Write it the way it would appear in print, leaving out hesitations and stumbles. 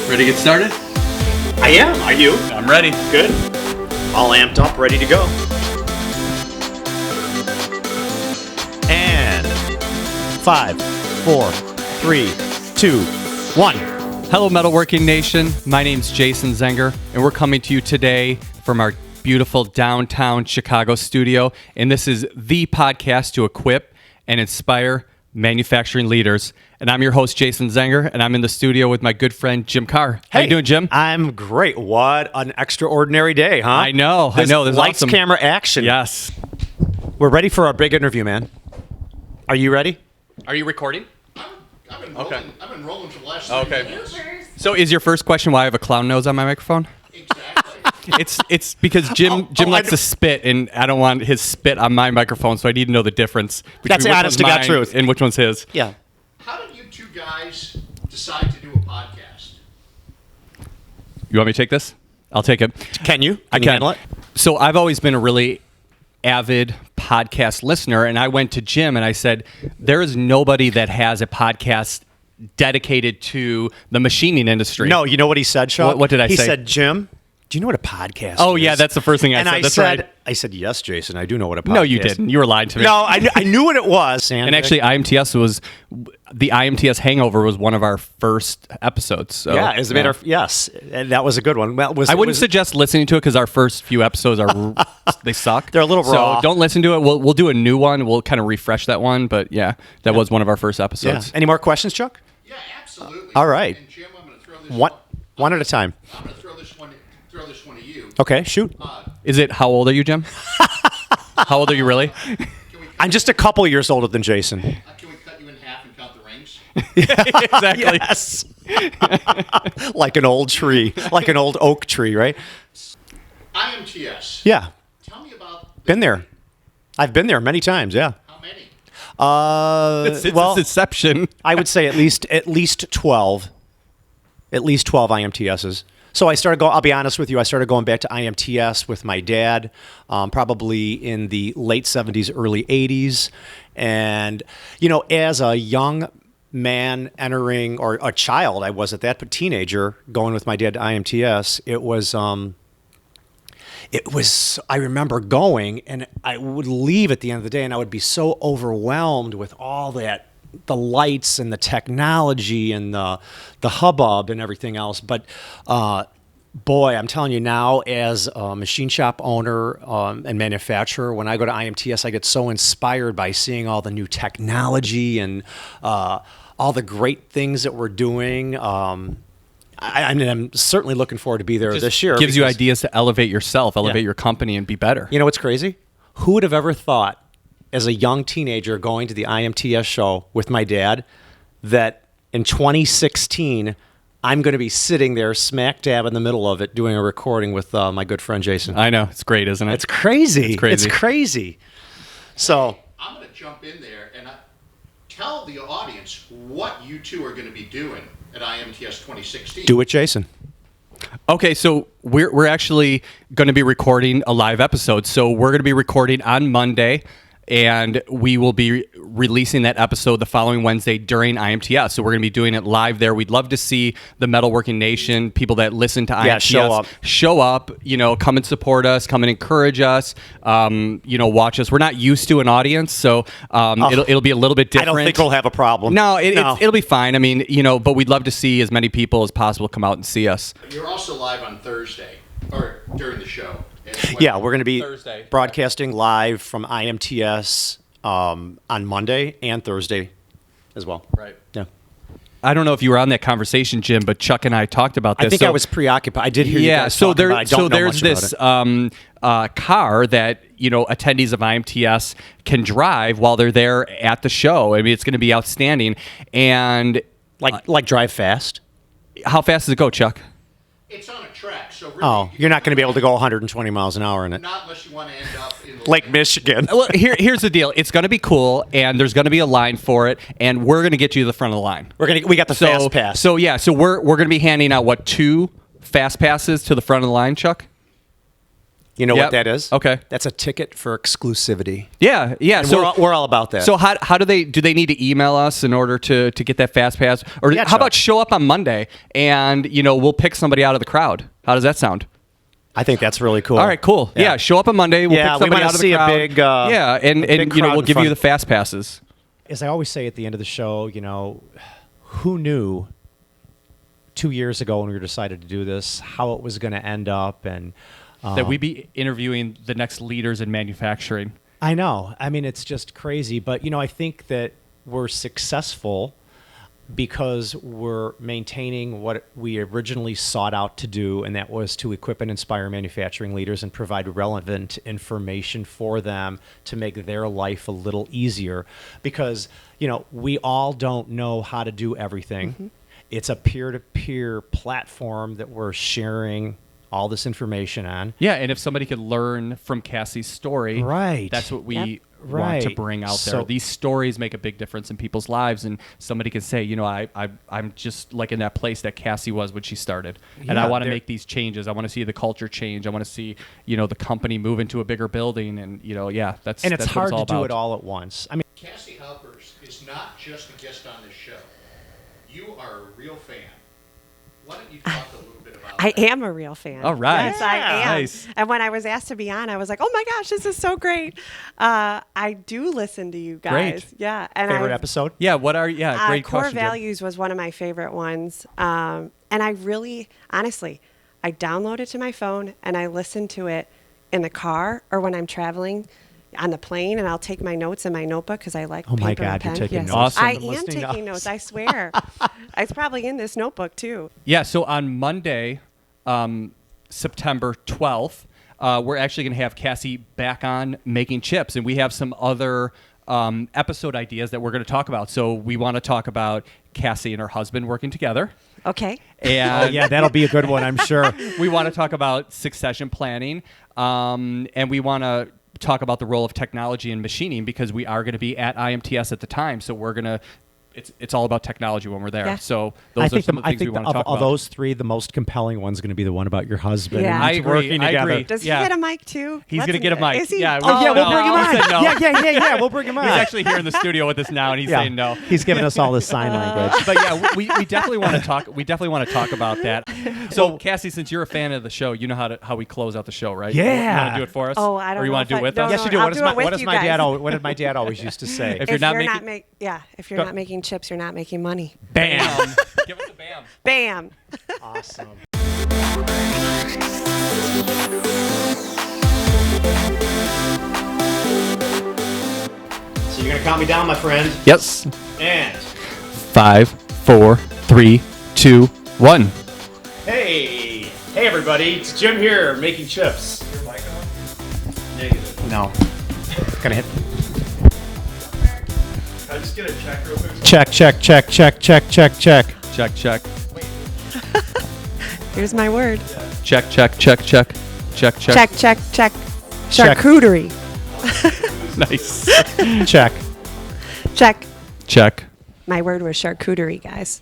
Ready to get started? I am. Are you? I'm ready. Good. All amped up, ready to go. And 5, 4, 3, 2, 1. Hello, Metalworking Nation. My name's Jason Zenger, and we're coming to you today from our beautiful downtown Chicago studio. And this is the podcast to equip and inspire manufacturing leaders. And I'm your host, Jason Zenger, and I'm in the studio with my good friend, Jim Carr. How you doing, Jim? I'm great. What an extraordinary day, huh? I know. This This is lights, awesome. camera, action. Yes. We're ready for our big interview, man. Are you ready? Are you recording? I've been rolling. Okay. I've been rolling for the last 30 minutes. So is your first question why I have a clown nose on my microphone? Exactly. It's because Jim likes to spit, and I don't want his spit on my microphone, so I need to know the difference between That's the which honest one's to God mine truth. and which one's his. Yeah. How did you two guys decide to do a podcast? You want me to take this? I'll take it. Can you? I Can you can. handle it? So I've always been a really avid podcast listener, and I went to Jim and I said, there is nobody that has a podcast dedicated to the machining industry. No, you know what he said, Sean? What did I say? He said, Jim, do you know what a podcast Oh, is? yeah, that's the first thing I and said. I That's said, right. I said, yes, Jason, I do know what a podcast is. No, you didn't. You were lying to me. No, I knew what it was. And actually, the IMTS Hangover was one of our first episodes. So, yeah, as a matter of, yes, and that was a good one. Well, I wouldn't suggest listening to it because our first few episodes they suck. They're a little raw. So don't listen to it. We'll do a new one. We'll kind of refresh that one. But yeah, that was one of our first Yeah. episodes. Any more questions, Chuck? Yeah, absolutely. All right. And Jim, I'm going to throw this One at a time. I'm going to throw this one to you. Okay, shoot. Is it how old are you, Jim? How old are you really? Can we I'm just a couple years older than Jason. can we cut you in half and count the rings? Exactly. Yes. Like an old tree, like an old oak tree, right? IMTS. Yeah. Tell me about Been there. I've been there many times, yeah. how many? It's well, its inception. I would say at least 12. At least 12 IMTSs. So I started going, I'll be honest with you, I started going back to IMTS with my dad, probably in the late 70s, early 80s. And, you know, as a young man entering, or a child, I was at that, but teenager, going with my dad to IMTS, it was, I remember going, and I would leave at the end of the day, and I would be so overwhelmed with all that, the lights and the technology and the hubbub and everything else. But boy, I'm telling you now, as a machine shop owner and manufacturer, when I go to IMTS, I get so inspired by seeing all the new technology and all the great things that we're doing. I mean, I'm certainly looking forward to be there this year. Gives you because, ideas to elevate yourself, elevate your company, and be better. you know what's crazy? Who would have ever thought, as a young teenager going to the IMTS show with my dad, that in 2016, I'm going to be sitting there smack dab in the middle of it doing a recording with my good friend Jason. I know. It's great, isn't it? It's crazy. It's crazy. It's crazy. So, I'm going to jump in there and tell the audience what you two are going to be doing at IMTS 2016. do it, Jason. Okay, so we're actually going to be recording a live episode. So we're going to be recording on Monday, and we will be releasing that episode the following Wednesday during IMTS. So we're going to be doing it live there. We'd love to see the Metalworking Nation, people that listen to IMTS, show up, you know, come and support us, come and encourage us, you know, watch us. We're not used to an audience, so it'll be a little bit different. I don't think we'll have a problem. No, it'll be fine. I mean, you know, but we'd love to see as many people as possible come out and see us. You're also live on Thursday, or during the show. Yeah, we're going to be Thursday. broadcasting live from IMTS on Monday and Thursday as well. Right. Yeah. I don't know if you were on that conversation, Jim, but Chuck and I talked about this. I think I was preoccupied. I did hear you guys so talking about it. I don't know there's much about this car that, you know, attendees of IMTS can drive while they're there at the show. I mean, it's going to be outstanding. And like drive fast. how fast does it go, Chuck? It's on a track, so really, Oh, you're not going to be able to go 120 miles an hour in it. Not unless you want to end up in the Lake Michigan. Well, here's the deal. It's going to be cool, and there's going to be a line for it, and we're going to get you to the front of the line. We got the fast pass. So yeah, so we're going to be handing out 2 fast passes to the front of the line, Chuck. You know Yep. what that is? Okay. That's a ticket for exclusivity. Yeah. And we're all about that. So how do they need to email us in order to get that fast pass? Or Yeah, how Chuck. about show up on Monday and we'll pick somebody out of the crowd? How does that sound? I think that's really cool. All right, cool. Yeah, show up on Monday. We'll Yeah, pick we somebody wanna out of see the a crowd. big, and big crowd we'll in give front. you the fast passes. As I always say at the end of the show, who knew 2 years ago when we decided to do this, how it was going to end up, and That we be interviewing the next leaders in manufacturing. I know. I mean, it's just crazy. But, I think that we're successful because we're maintaining what we originally sought out to do, and that was to equip and inspire manufacturing leaders and provide relevant information for them to make their life a little easier. Because, we all don't know how to do everything. Mm-hmm. It's a peer-to-peer platform that we're sharing all this information on. Yeah, and if somebody could learn from Cassie's story, Right. that's what we Yep. want to Right. bring out there. So- These stories make a big difference in people's lives, and somebody can say, I'm just like in that place that Cassie was when she started, and I Yeah, want to there- make these changes. I want to see the culture change. I want to see, the company move into a bigger building, and that's And it's that's what hard to all do about. it all at once. I mean, Cassie Haupers is not just a guest on this show. You are a real fan. Why don't you talk a little bit about I that? am a real fan. All right. Yes, I am. Nice. And when I was asked to be on, I was like, oh my gosh, this is so great. I do listen to you guys. Great. Yeah. And favorite I, episode? Yeah, what are great Core question, Jim. Values was one of my favorite ones. And I really, honestly, I download it to my phone and I listen to it in the car or when I'm traveling on the plane, and I'll take my notes in my notebook because I like Oh my paper and God, you're pen. taking Yes. notes. Awesome. I I'm am listening to taking us. notes, I swear. It's probably in this notebook too. Yeah, so on Monday, September 12th, we're actually going to have Cassie back on Making Chips, and we have some other episode ideas that we're going to talk about. So we want to talk about Cassie and her husband working together. Okay. And Yeah, that'll be a good one, I'm sure. we want to talk about succession planning, and we want to talk about the role of technology in machining because we are going to be at IMTS at the time. So we're going to it's all about technology when we're there. Yeah. So I those are think, some of the things we want to of talk all about. those three, the most compelling one's going to be the one about your husband. Yeah. and I you agree, working I together. agree. Does he Yeah. get a mic too? He's Let's going to get a mic. Is he? Yeah, Oh, yeah, we'll no, bring him he on. said no. Yeah, we'll bring him on. He's actually here in the studio with us now, and he's saying no. He's giving us all this sign language. But yeah, we definitely want to talk. We definitely want to talk about that. So, Cassie, since you're a fan of the show, you know how we close out the show, right? Yeah. You want to do it for us? Oh, I don't Or you know want to if do it with I- us? no, Yes, you do. I'll What, is do my, it with what, is you my guys. dad what did my dad always used to say? If you're not if you're Go- not making chips, you're not making money. Bam. Give us a bam. Bam. Awesome. So you're going to count me down, my friend. Yes. And 5, 4, 3, 2, 1. hey everybody, it's Jim here, making chips. Negative. No. Gonna hit. Can I just get a check real quick? Check. Check. Here's my word. Check. Check. Charcuterie. Nice. Check. Check. Check. My word was charcuterie, guys.